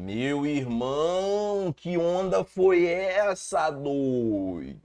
Meu irmão, que onda foi essa, doido?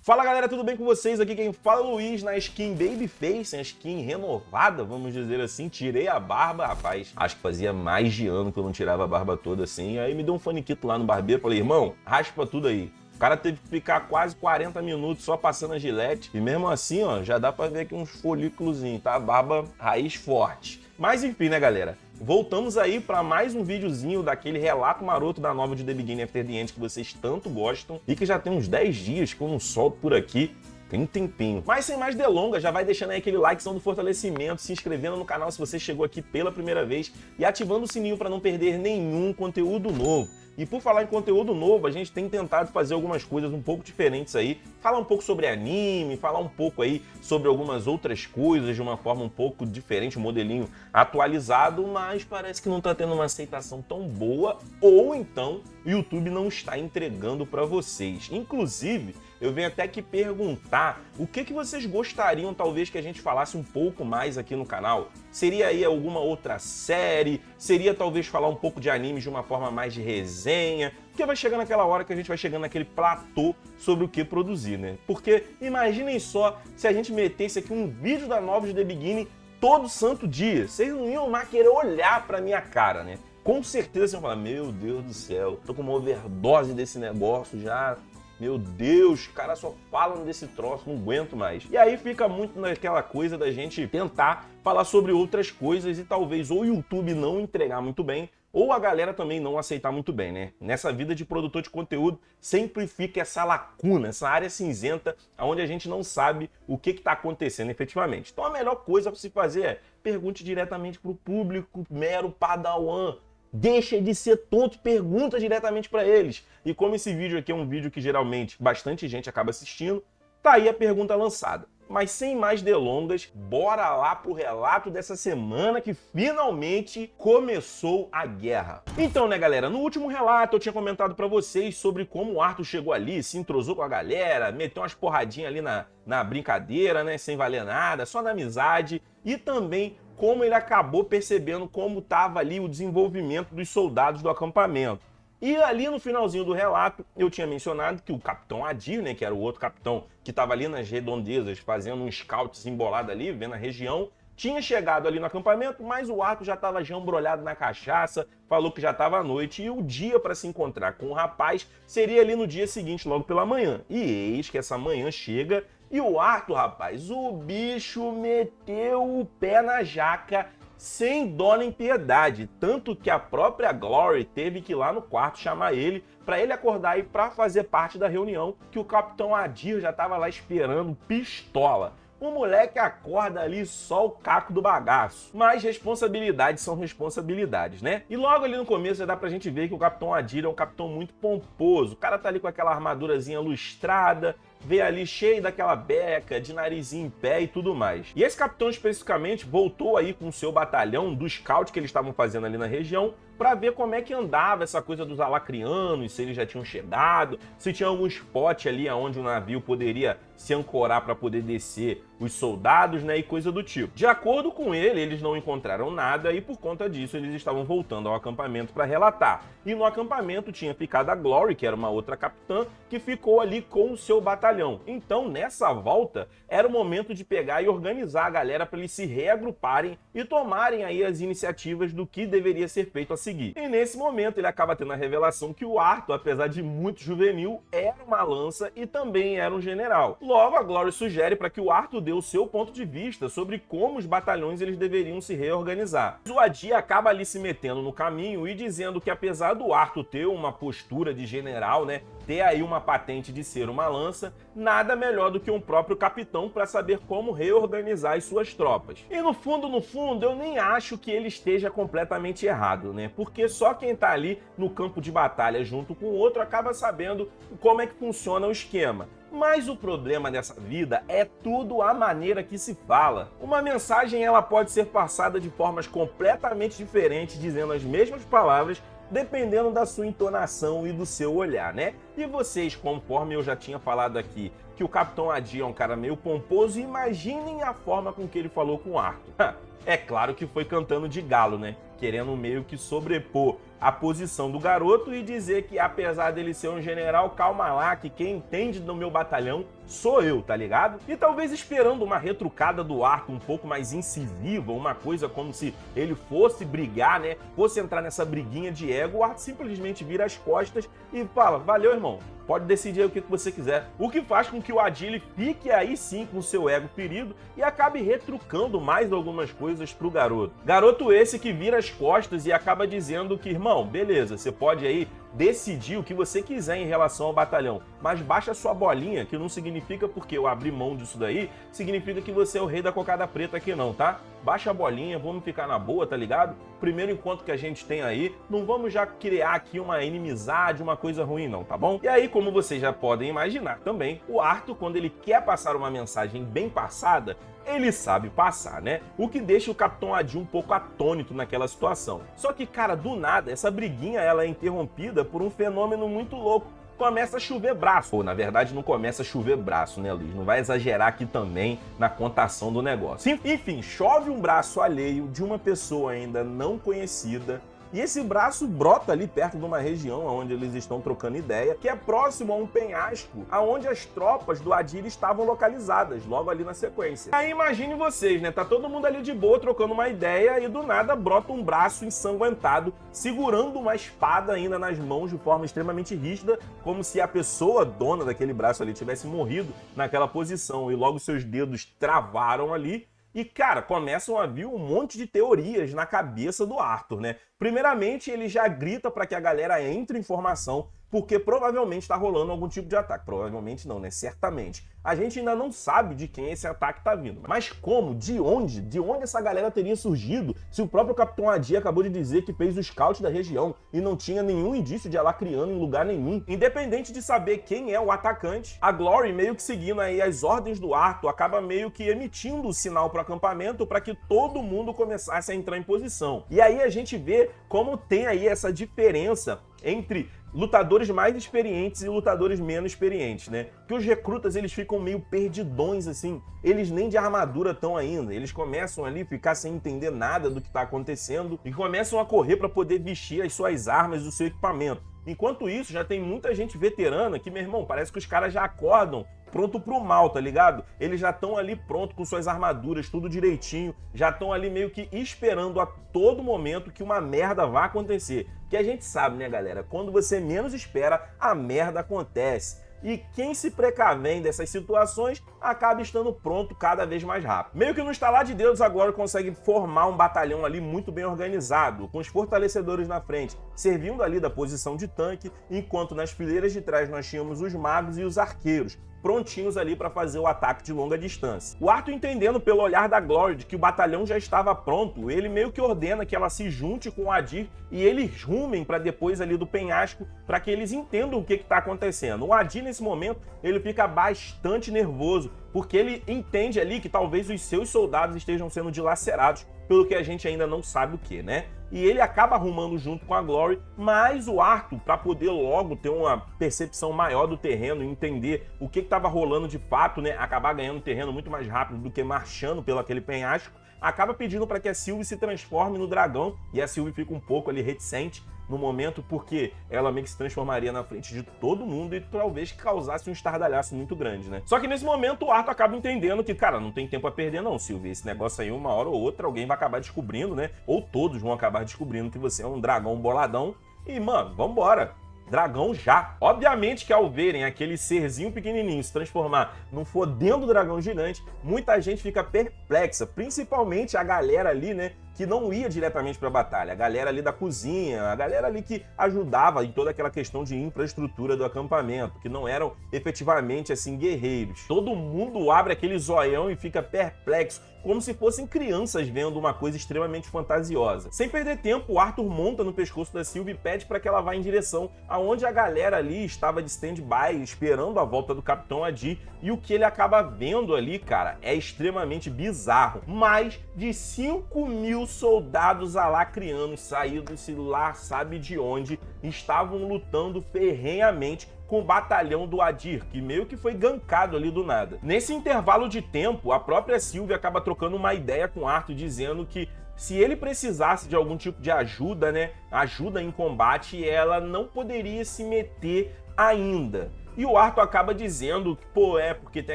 Fala galera, tudo bem com vocês? Aqui quem fala é o Luiz na skin Babyface, a skin renovada, vamos dizer assim. Tirei a barba, rapaz, acho que fazia mais de ano que eu não tirava a barba toda assim. Aí me deu um faniquito lá no barbeiro, falei, irmão, raspa tudo aí. O cara teve que ficar quase 40 minutos só passando a gilete. E mesmo assim, ó, já dá pra ver aqui uns folículozinhos, tá? Barba raiz forte. Mas enfim, né, galera? Voltamos aí para mais um videozinho daquele relato maroto da nova de The Beginning After the End que vocês tanto gostam e que já tem uns 10 dias que eu não solto por aqui. Tem um tempinho. Mas sem mais delongas, já vai deixando aí aquele likezão do fortalecimento, se inscrevendo no canal se você chegou aqui pela primeira vez e ativando o sininho para não perder nenhum conteúdo novo. E por falar em conteúdo novo, a gente tem tentado fazer algumas coisas um pouco diferentes aí. Falar um pouco sobre anime, falar um pouco aí sobre algumas outras coisas de uma forma um pouco diferente, um modelinho atualizado, mas parece que não tá tendo uma aceitação tão boa, ou então o YouTube não está entregando para vocês. Inclusive, eu venho até que perguntar o que vocês gostariam talvez que a gente falasse um pouco mais aqui no canal. Seria aí alguma outra série? Seria talvez falar um pouco de animes de uma forma mais de resenha? Porque vai chegando aquela hora que a gente vai chegando naquele platô sobre o que produzir, né? Porque imaginem só se a gente metesse aqui um vídeo da nova de The Beginning todo santo dia. Vocês não iam mais querer olhar pra minha cara, né? Com certeza vocês vão falar, meu Deus do céu, tô com uma overdose desse negócio já. Meu Deus, cara só falam desse troço, não aguento mais. E aí fica muito naquela coisa da gente tentar falar sobre outras coisas e talvez ou o YouTube não entregar muito bem, ou a galera também não aceitar muito bem, né? Nessa vida de produtor de conteúdo, sempre fica essa lacuna, essa área cinzenta, onde a gente não sabe o que está acontecendo efetivamente. Então a melhor coisa para se fazer é pergunte diretamente para o público, mero padawan. Deixa de ser tonto, pergunta diretamente para eles. E como esse vídeo aqui é um vídeo que geralmente bastante gente acaba assistindo, tá aí a pergunta lançada. Mas sem mais delongas, bora lá pro relato dessa semana que finalmente começou a guerra. Então, né, galera, no último relato eu tinha comentado pra vocês sobre como o Arthur chegou ali, se entrosou com a galera, meteu umas porradinhas ali na brincadeira, né, sem valer nada, só na amizade, e também como ele acabou percebendo como estava ali o desenvolvimento dos soldados do acampamento. E ali no finalzinho do relato, eu tinha mencionado que o Capitão Adir, né, que era o outro capitão que estava ali nas redondezas, fazendo um scout embolado ali, vendo a região, tinha chegado ali no acampamento, mas o Arthur já estava já embrulhado na cachaça, falou que já estava à noite e o dia para se encontrar com o rapaz seria ali no dia seguinte, logo pela manhã. E eis que essa manhã chega e o Arthur, rapaz, o bicho meteu o pé na jaca sem dó nem piedade, tanto que a própria Glory teve que ir lá no quarto chamar ele para ele acordar e para fazer parte da reunião que o Capitão Adir já estava lá esperando, pistola. O moleque acorda ali só o caco do bagaço. Mas responsabilidades são responsabilidades, né? E logo ali no começo já dá pra gente ver que o Capitão Adir é um capitão muito pomposo. O cara tá ali com aquela armadurazinha lustrada, vê ali cheio daquela beca, de narizinho em pé e tudo mais. E esse capitão especificamente voltou aí com o seu batalhão do scout que eles estavam fazendo ali na região para ver como é que andava essa coisa dos alacrianos, se eles já tinham chegado, se tinha algum spot ali onde o navio poderia se ancorar para poder descer os soldados, né, e coisa do tipo. De acordo com ele, eles não encontraram nada e por conta disso eles estavam voltando ao acampamento para relatar. E no acampamento tinha ficado a Glory, que era uma outra capitã, que ficou ali com o seu batalhão. Então, nessa volta, era o momento de pegar e organizar a galera para eles se reagruparem e tomarem aí as iniciativas do que deveria ser feito a seguir. E nesse momento ele acaba tendo a revelação que o Arthur, apesar de muito juvenil, era uma lança e também era um general. Logo, a Glory sugere para que o Arthur dê o seu ponto de vista sobre como os batalhões eles deveriam se reorganizar. O Adir acaba ali se metendo no caminho e dizendo que apesar do Arthur ter uma postura de general, né, ter aí uma patente de ser uma lança, nada melhor do que um próprio capitão para saber como reorganizar as suas tropas. E no fundo, eu nem acho que ele esteja completamente errado, né? Porque só quem tá ali no campo de batalha junto com o outro acaba sabendo como é que funciona o esquema. Mas o problema dessa vida é tudo a maneira que se fala. Uma mensagem ela pode ser passada de formas completamente diferentes, dizendo as mesmas palavras, dependendo da sua entonação e do seu olhar, né? E vocês, conforme eu já tinha falado aqui que o Capitão Adi é um cara meio pomposo, imaginem a forma com que ele falou com o Arthur. É claro que foi cantando de galo, né? Querendo meio que sobrepor a posição do garoto e dizer que apesar dele ser um general, calma lá, que quem entende do meu batalhão sou eu, tá ligado? E talvez esperando uma retrucada do Arthur um pouco mais incisiva, uma coisa como se ele fosse brigar, né? Fosse entrar nessa briguinha de ego, o Arthur simplesmente vira as costas e fala, valeu, irmão, pode decidir aí o que você quiser. O que faz com que o Adi ele fique aí sim com o seu ego ferido e acabe retrucando mais algumas coisas pro garoto. Garoto esse que vira as costas e acaba dizendo que, irmão, beleza, você pode aí decidir o que você quiser em relação ao batalhão, mas baixa sua bolinha, que não significa porque eu abri mão disso daí, significa que você é o rei da cocada preta aqui não, tá? Baixa a bolinha, vamos ficar na boa, tá ligado? Primeiro encontro que a gente tem aí, não vamos já criar aqui uma inimizade, uma coisa ruim não, tá bom? E aí, como vocês já podem imaginar também, o Arthur, quando ele quer passar uma mensagem bem passada, ele sabe passar, né? O que deixa o Capitão Adi um pouco atônito naquela situação. Só que, cara, do nada, essa briguinha ela é interrompida por um fenômeno muito louco. Começa a chover braço. Ou, na verdade, não começa a chover braço, né, Luiz? Não vai exagerar aqui também na contação do negócio. Enfim, chove um braço alheio de uma pessoa ainda não conhecida. E esse braço brota ali perto de uma região onde eles estão trocando ideia, que é próximo a um penhasco, aonde as tropas do Adir estavam localizadas, logo ali na sequência. Aí imagine vocês, né? Tá todo mundo ali de boa, trocando uma ideia, e do nada brota um braço ensanguentado, segurando uma espada ainda nas mãos de forma extremamente rígida, como se a pessoa dona daquele braço ali tivesse morrido naquela posição, e logo seus dedos travaram ali. E, cara, começam a vir um monte de teorias na cabeça do Arthur, né? Primeiramente, ele já grita para que a galera entre em formação, porque provavelmente está rolando algum tipo de ataque. Provavelmente não, né? Certamente. A gente ainda não sabe de quem esse ataque está vindo. Mas como? De onde? De onde essa galera teria surgido se o próprio Capitão Adi acabou de dizer que fez o scout da região e não tinha nenhum indício de Alacriano em lugar nenhum? Independente de saber quem é o atacante, a Glory, meio que seguindo aí as ordens do Arthur, acaba meio que emitindo o sinal para o acampamento para que todo mundo começasse a entrar em posição. E aí a gente vê como tem aí essa diferença entre lutadores mais experientes e lutadores menos experientes, né? Que os recrutas, eles ficam meio perdidões, assim. Eles nem de armadura estão ainda. Eles começam ali a ficar sem entender nada do que está acontecendo e começam a correr para poder vestir as suas armas e o seu equipamento. Enquanto isso, já tem muita gente veterana que, meu irmão, parece que os caras já acordam pronto pro mal, tá ligado? Eles já estão ali pronto com suas armaduras, tudo direitinho, já estão ali meio que esperando a todo momento que uma merda vá acontecer. Que a gente sabe, né, galera? Quando você menos espera, a merda acontece. E quem se precavém dessas situações acaba estando pronto cada vez mais rápido. Meio que no estalar de dedos agora consegue formar um batalhão ali muito bem organizado, com os fortalecedores na frente, servindo ali da posição de tanque, enquanto nas fileiras de trás nós tínhamos os magos e os arqueiros, prontinhos ali para fazer o ataque de longa distância. O Arthur, entendendo pelo olhar da Glory de que o batalhão já estava pronto, ele meio que ordena que ela se junte com o Adir e eles rumem para depois ali do penhasco para que eles entendam o que está acontecendo. O Adir, nesse momento, ele fica bastante nervoso, porque ele entende ali que talvez os seus soldados estejam sendo dilacerados pelo que a gente ainda não sabe o que, né? E ele acaba arrumando junto com a Glory, mas o Arthur, para poder logo ter uma percepção maior do terreno e entender o que estava rolando de fato, né? Acabar ganhando terreno muito mais rápido do que marchando pelo aquele penhasco, acaba pedindo para que a Sylvie se transforme no dragão, e a Sylvie fica um pouco ali reticente no momento, porque ela meio que se transformaria na frente de todo mundo e talvez causasse um estardalhaço muito grande, né? Só que nesse momento o Arthur acaba entendendo que, cara, não tem tempo a perder não, Sylvie. Esse negócio aí, uma hora ou outra, alguém vai acabar descobrindo, né? Ou todos vão acabar descobrindo que você é um dragão boladão. E, mano, vambora! Dragão já. Obviamente que ao verem aquele serzinho pequenininho se transformar num fodendo dragão gigante, muita gente fica perplexa, principalmente a galera ali, né, que não ia diretamente para a batalha, a galera ali da cozinha, a galera ali que ajudava em toda aquela questão de infraestrutura do acampamento, que não eram efetivamente assim guerreiros. Todo mundo abre aquele zoião e fica perplexo, como se fossem crianças vendo uma coisa extremamente fantasiosa. Sem perder tempo, o Arthur monta no pescoço da Sylvie e pede para que ela vá em direção aonde a galera ali estava de stand-by, esperando a volta do Capitão Adi, e o que ele acaba vendo ali, cara, é extremamente bizarro. Mais de 5.000 soldados alacrianos saídos lá sabe de onde estavam lutando ferrenhamente com o batalhão do Adir, que meio que foi gankado ali do nada. Nesse intervalo de tempo, a própria Sylvie acaba trocando uma ideia com Arthur, dizendo que se ele precisasse de algum tipo de ajuda, né, ajuda em combate, ela não poderia se meter ainda. E o Arthur acaba dizendo que, pô, porque tem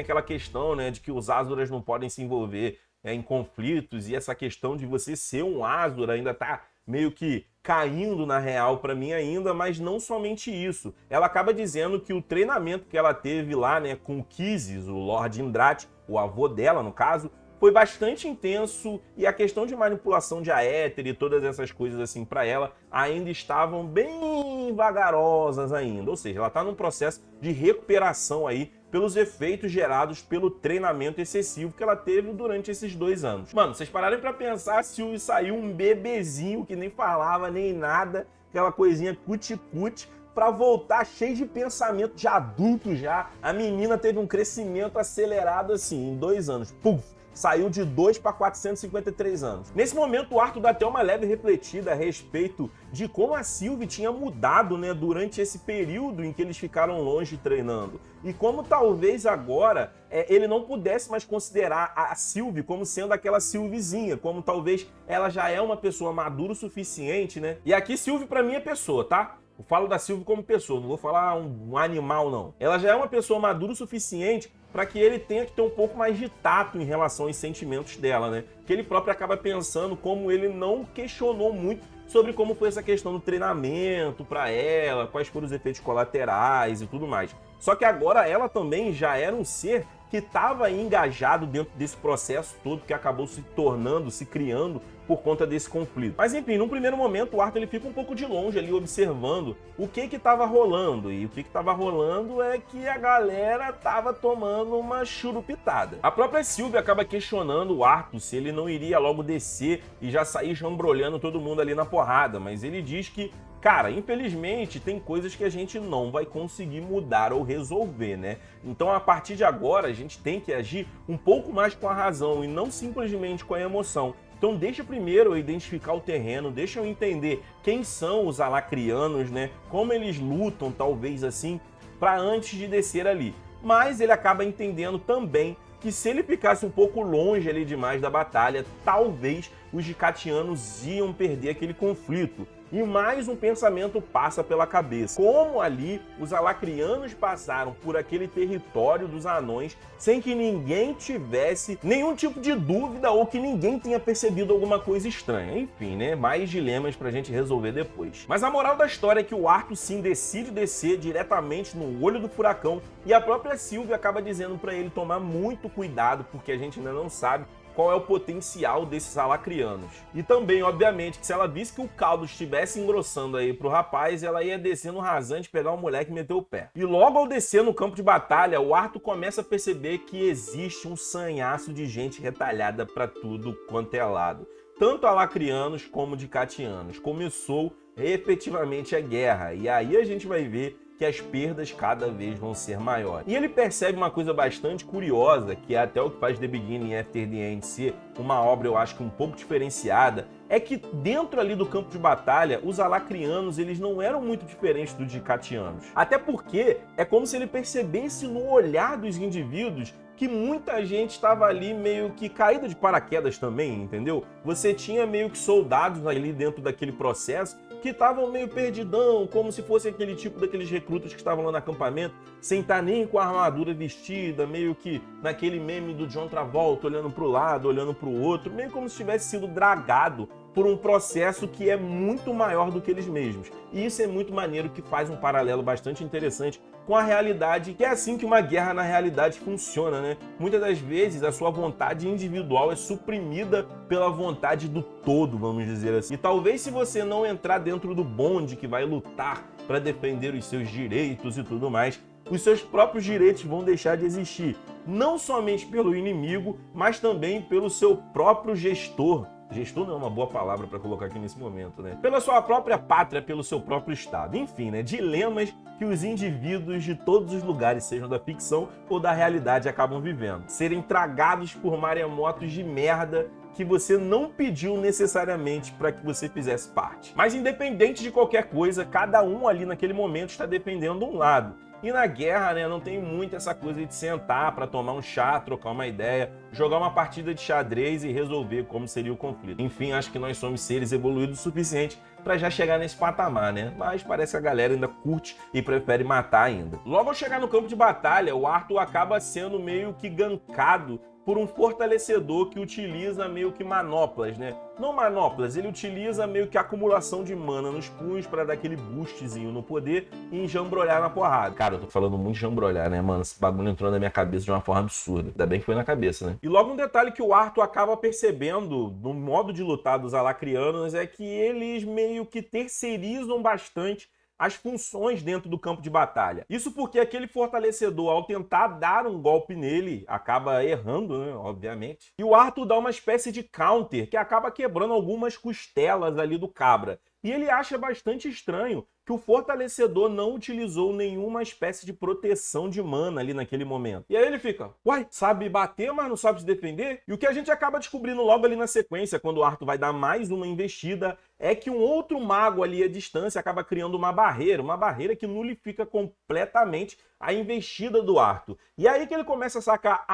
aquela questão, né, de que os Azuras não podem se envolver em conflitos, e essa questão de você ser um Azura ainda tá meio que caindo na real pra mim ainda, mas não somente isso. Ela acaba dizendo que o treinamento que ela teve lá, né, com o Kizis, o Lord Indrat, o avô dela, no caso, foi bastante intenso, e a questão de manipulação de Aether e todas essas coisas assim para ela ainda estavam bem vagarosas ainda. Ou seja, ela tá num processo de recuperação aí pelos efeitos gerados pelo treinamento excessivo que ela teve durante esses 2 anos. Mano, vocês pararem pra pensar, se saiu um bebezinho que nem falava nem nada, aquela coisinha cuti-cuti, pra voltar cheio de pensamento de adulto já. A menina teve um crescimento acelerado assim, em 2 anos. Puf! Saiu de 2 para 453 anos. Nesse momento, o Arthur dá até uma leve refletida a respeito de como a Sylvie tinha mudado, né, durante esse período em que eles ficaram longe treinando. E como talvez agora ele não pudesse mais considerar a Sylvie como sendo aquela Sylviezinha, como talvez ela já é uma pessoa madura o suficiente, né? E aqui Sylvie pra mim é pessoa, tá? Eu falo da Sylvie como pessoa, não vou falar um animal, não. Ela já é uma pessoa madura o suficiente para que ele tenha que ter um pouco mais de tato em relação aos sentimentos dela, né? Que ele próprio acaba pensando como ele não questionou muito sobre como foi essa questão do treinamento para ela, quais foram os efeitos colaterais e tudo mais. Só que agora ela também já era um ser que estava engajado dentro desse processo todo que acabou se tornando, se criando por conta desse conflito. Mas enfim, num primeiro momento o Arthur ele fica um pouco de longe ali observando o que estava rolando. E o que estava rolando é que a galera estava tomando uma churupitada. A própria Sylvie acaba questionando o Arthur se ele não iria logo descer e já sair jambrolhando todo mundo ali na porrada. Mas ele diz que, cara, infelizmente tem coisas que a gente não vai conseguir mudar ou resolver, né? Então a partir de agora a gente tem que agir um pouco mais com a razão e não simplesmente com a emoção. Então deixa primeiro eu identificar o terreno, deixa eu entender quem são os alacrianos, né? Como eles lutam, talvez assim, para antes de descer ali. Mas ele acaba entendendo também que se ele ficasse um pouco longe ali demais da batalha, talvez os Dicatianos iam perder aquele conflito. E mais um pensamento passa pela cabeça. Como ali os alacrianos passaram por aquele território dos anões sem que ninguém tivesse nenhum tipo de dúvida ou que ninguém tenha percebido alguma coisa estranha. Enfim, né? Mais dilemas pra gente resolver depois. Mas a moral da história é que o Arthur sim decide descer diretamente no olho do furacão e a própria Sylvie acaba dizendo pra ele tomar muito cuidado porque a gente ainda não sabe qual é o potencial desses alacrianos. E também, obviamente, que se ela visse que o caldo estivesse engrossando aí pro rapaz, ela ia descer no rasante pegar o moleque e meter o pé. E logo ao descer no campo de batalha, o Arthur começa a perceber que existe um sanhaço de gente retalhada pra tudo quanto é lado. Tanto alacrianos como dicatianos. Começou efetivamente a guerra. E aí a gente vai ver que as perdas cada vez vão ser maiores. E ele percebe uma coisa bastante curiosa, que é até o que faz The Beginning After the End ser uma obra, eu acho que um pouco diferenciada, é que dentro ali do campo de batalha, os alacrianos, eles não eram muito diferentes dos dicatianos. Até porque é como se ele percebesse no olhar dos indivíduos que muita gente estava ali meio que caída de paraquedas também, entendeu? Você tinha meio que soldados ali dentro daquele processo que estavam meio perdidão, como se fosse aquele tipo daqueles recrutas que estavam lá no acampamento, sem estar nem com a armadura vestida, meio que naquele meme do John Travolta, olhando para o lado, olhando para o outro, meio como se tivesse sido dragado por um processo que é muito maior do que eles mesmos. E isso é muito maneiro, que faz um paralelo bastante interessante com a realidade, que é assim que uma guerra na realidade funciona, né? Muitas das vezes a sua vontade individual é suprimida pela vontade do todo, vamos dizer assim. E talvez se você não entrar dentro do bonde que vai lutar para defender os seus direitos e tudo mais, os seus próprios direitos vão deixar de existir. Não somente pelo inimigo, mas também pelo seu próprio gestor. Gestor não é uma boa palavra para colocar aqui nesse momento, né? Pela sua própria pátria, pelo seu próprio estado. Enfim, né? Dilemas que os indivíduos de todos os lugares, sejam da ficção ou da realidade, acabam vivendo. Serem tragados por maremotos de merda que você não pediu necessariamente para que você fizesse parte. Mas independente de qualquer coisa, cada um ali naquele momento está defendendo um lado. E na guerra, né, não tem muito essa coisa de sentar para tomar um chá, trocar uma ideia, jogar uma partida de xadrez e resolver como seria o conflito. Enfim, acho que nós somos seres evoluídos o suficiente para já chegar nesse patamar, né? Mas parece que a galera ainda curte e prefere matar ainda. Logo ao chegar no campo de batalha, o Arthur acaba sendo meio que gankado por um fortalecedor que utiliza meio que manoplas, né? Não manoplas, ele utiliza meio que acumulação de mana nos punhos para dar aquele boostzinho no poder e jambrolhar na porrada. Cara, eu tô falando muito de jambrolhar, né, mano? Esse bagulho entrou na minha cabeça de uma forma absurda. Ainda bem que foi na cabeça, né? E logo um detalhe que o Arthur acaba percebendo no modo de lutar dos Alacrianos é que eles meio que terceirizam bastante as funções dentro do campo de batalha. Isso porque aquele fortalecedor, ao tentar dar um golpe nele, acaba errando, né, obviamente. E o Arthur dá uma espécie de counter que acaba quebrando algumas costelas ali do cabra. E ele acha bastante estranho que o fortalecedor não utilizou nenhuma espécie de proteção de mana ali naquele momento. E aí ele fica, uai, sabe bater, mas não sabe se defender? E o que a gente acaba descobrindo logo ali na sequência, quando o Arthur vai dar mais uma investida, é que um outro mago ali à distância acaba criando uma barreira que nulifica completamente a investida do Arthur. E aí que ele começa a sacar,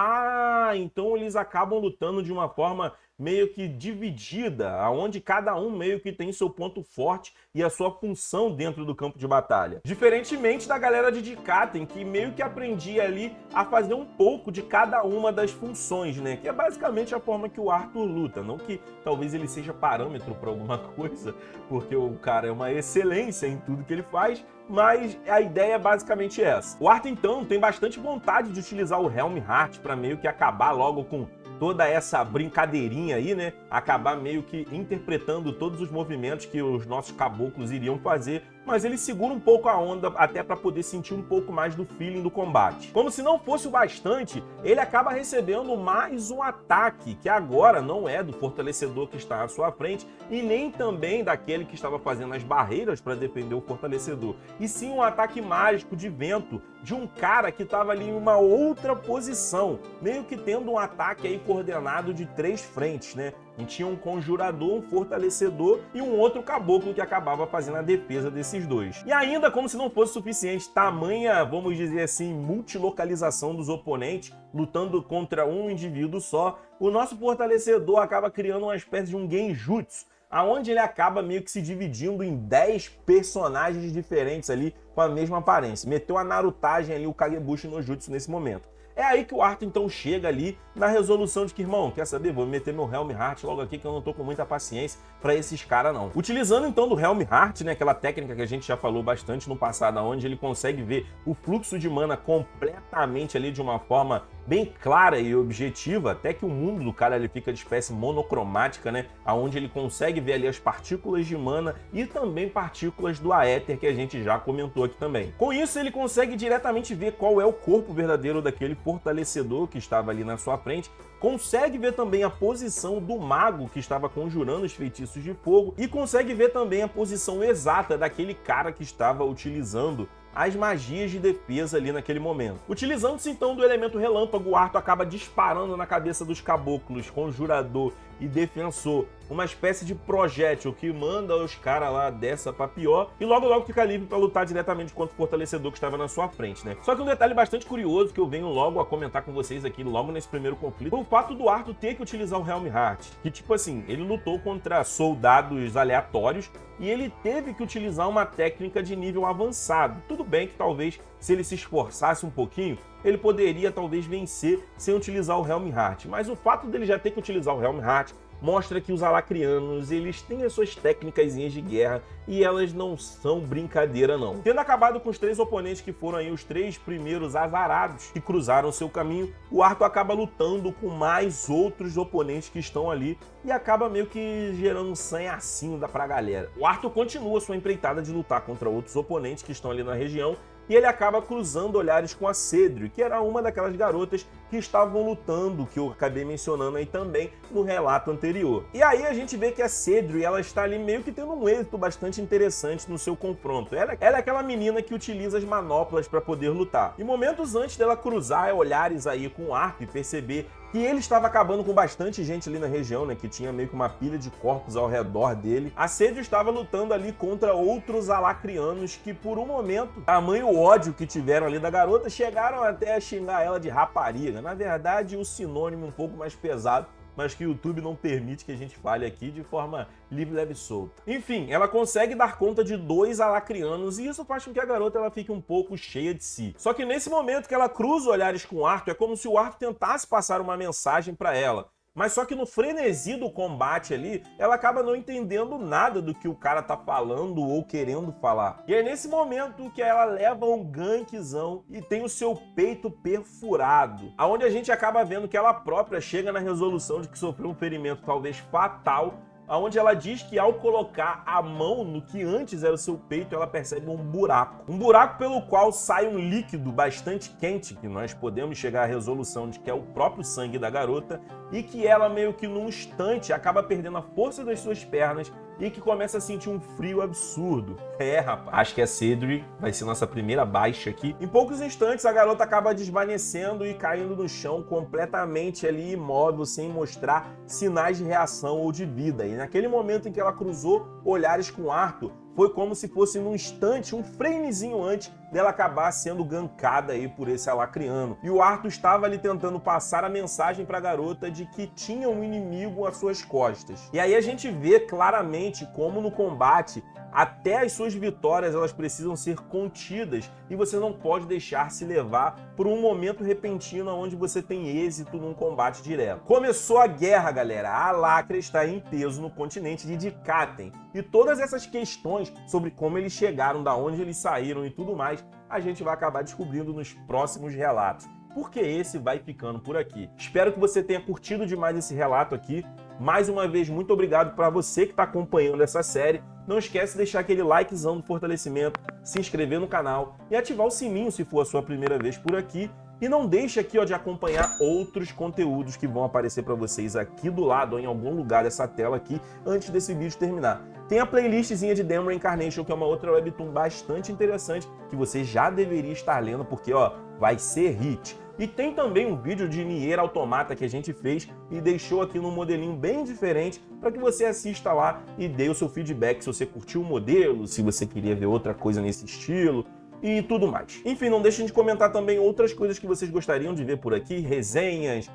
então eles acabam lutando de uma forma meio que dividida, aonde cada um meio que tem seu ponto forte e a sua função dentro do campo de batalha. Diferentemente da galera de Dikaten, que meio que aprendia ali a fazer um pouco de cada uma das funções, né? Que é basicamente a forma que o Arthur luta. Não que talvez ele seja parâmetro para alguma coisa, porque o cara é uma excelência em tudo que ele faz, mas a ideia é basicamente essa. O Arthur, então, tem bastante vontade de utilizar o Helm Heart para meio que acabar logo com toda essa brincadeirinha aí, né? Acabar meio que interpretando todos os movimentos que os nossos caboclos iriam fazer, mas ele segura um pouco a onda até para poder sentir um pouco mais do feeling do combate. Como se não fosse o bastante, ele acaba recebendo mais um ataque, que agora não é do fortalecedor que está à sua frente e nem também daquele que estava fazendo as barreiras para defender o fortalecedor, e sim um ataque mágico de vento de um cara que estava ali em uma outra posição, meio que tendo um ataque aí coordenado de 3 frentes, né? E tinha um conjurador, um fortalecedor e um outro caboclo que acabava fazendo a defesa desses dois. E ainda, como se não fosse suficiente, tamanha, vamos dizer assim, multilocalização dos oponentes, lutando contra um indivíduo só, o nosso fortalecedor acaba criando uma espécie de um genjutsu, aonde ele acaba meio que se dividindo em 10 personagens diferentes ali com a mesma aparência. Meteu a narutagem ali, o Kagebushi no Jutsu nesse momento. É aí que o Arthur então chega ali na resolução de que, irmão, quer saber? Vou meter meu Helm Heart logo aqui que eu não tô com muita paciência pra esses caras não. Utilizando então do Helm Heart, né, aquela técnica que a gente já falou bastante no passado, onde ele consegue ver o fluxo de mana completamente ali de uma forma bem clara e objetiva, até que o mundo do cara ele fica de espécie monocromática, né, aonde ele consegue ver ali as partículas de mana e também partículas do aéter que a gente já comentou aqui também. Com isso ele consegue diretamente ver qual é o corpo verdadeiro daquele fortalecedor que estava ali na sua frente, consegue ver também a posição do mago que estava conjurando os feitiços de fogo e consegue ver também a posição exata daquele cara que estava utilizando as magias de defesa ali naquele momento. Utilizando-se então do elemento relâmpago, o Arthur acaba disparando na cabeça dos caboclos, conjurador e defensor, uma espécie de projétil que manda os caras lá dessa pra pior e logo fica livre pra lutar diretamente contra o fortalecedor que estava na sua frente, né? Só que um detalhe bastante curioso que eu venho logo a comentar com vocês aqui logo nesse primeiro conflito foi o fato do Arthur ter que utilizar o Helm Heart, que tipo assim, ele lutou contra soldados aleatórios e ele teve que utilizar uma técnica de nível avançado. Tudo bem que talvez se ele se esforçasse um pouquinho, ele poderia talvez vencer sem utilizar o Helm Heart, mas o fato dele já ter que utilizar o Helm Heart mostra que os Alacrianos, eles têm as suas técnicas de guerra e elas não são brincadeira não. Tendo acabado com os 3 oponentes que foram aí os 3 primeiros azarados que cruzaram seu caminho, o Arthur acaba lutando com mais outros oponentes que estão ali e acaba meio que gerando um sanhacinho pra galera. O Arthur continua sua empreitada de lutar contra outros oponentes que estão ali na região e ele acaba cruzando olhares com a Cedric, que era uma daquelas garotas que estavam lutando, que eu acabei mencionando aí também no relato anterior. E aí a gente vê que a Cedric, ela está ali meio que tendo um êxito bastante interessante no seu confronto. Ela é aquela menina que utiliza as manoplas para poder lutar. E momentos antes dela cruzar olhares aí com o Arthur e perceber que ele estava acabando com bastante gente ali na região, né, que tinha meio que uma pilha de corpos ao redor dele, a Cedric estava lutando ali contra outros alacrianos que, por um momento, tamanho ódio que tiveram ali da garota, chegaram até a xingar ela de rapariga. Na verdade, o sinônimo um pouco mais pesado, mas que o YouTube não permite que a gente fale aqui de forma livre, leve e solta. Enfim, ela consegue dar conta de 2 alacrianos e isso faz com que a garota ela fique um pouco cheia de si. Só que nesse momento que ela cruza olhares com o Arthur, é como se o Arthur tentasse passar uma mensagem para ela. Mas só que no frenesi do combate ali, ela acaba não entendendo nada do que o cara tá falando ou querendo falar. E é nesse momento que ela leva um gankzão e tem o seu peito perfurado, aonde a gente acaba vendo que ela própria chega na resolução de que sofreu um ferimento talvez fatal, onde ela diz que ao colocar a mão no que antes era o seu peito, ela percebe um buraco. Um buraco pelo qual sai um líquido bastante quente, que nós podemos chegar à resolução de que é o próprio sangue da garota, e que ela meio que num instante acaba perdendo a força das suas pernas e que começa a sentir um frio absurdo. É, rapaz. Acho que a Cedric vai ser nossa primeira baixa aqui. Em poucos instantes, a garota acaba desvanecendo e caindo no chão completamente ali imóvel, sem mostrar sinais de reação ou de vida. E naquele momento em que ela cruzou olhares com Arthur, foi como se fosse num instante, um framezinho antes dela acabar sendo gankada aí por esse alacriano. E o Arthur estava ali tentando passar a mensagem para a garota de que tinha um inimigo às suas costas. E aí a gente vê claramente como no combate, até as suas vitórias elas precisam ser contidas e você não pode deixar se levar por um momento repentino onde você tem êxito num combate direto. Começou a guerra, galera. A Lacra está em peso no continente de Dikaten. E todas essas questões sobre como eles chegaram, da onde eles saíram e tudo mais, a gente vai acabar descobrindo nos próximos relatos. Porque esse vai ficando por aqui. Espero que você tenha curtido demais esse relato aqui. Mais uma vez, muito obrigado para você que está acompanhando essa série. Não esquece de deixar aquele likezão do fortalecimento, se inscrever no canal e ativar o sininho se for a sua primeira vez por aqui. E não deixe aqui de acompanhar outros conteúdos que vão aparecer para vocês aqui do lado ou em algum lugar dessa tela aqui antes desse vídeo terminar. Tem a playlistzinha de Demon Reincarnation, que é uma outra webtoon bastante interessante que você já deveria estar lendo porque vai ser hit. E tem também um vídeo de Nier Automata que a gente fez e deixou aqui num modelinho bem diferente para que você assista lá e dê o seu feedback se você curtiu o modelo, se você queria ver outra coisa nesse estilo e tudo mais. Enfim, não deixem de comentar também outras coisas que vocês gostariam de ver por aqui, resenhas,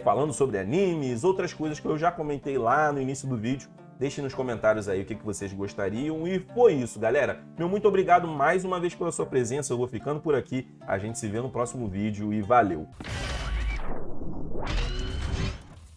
falando sobre animes, outras coisas que eu já comentei lá no início do vídeo. Deixem nos comentários aí o que vocês gostariam. E foi isso, galera. Meu muito obrigado mais uma vez pela sua presença. Eu vou ficando por aqui. A gente se vê no próximo vídeo e valeu!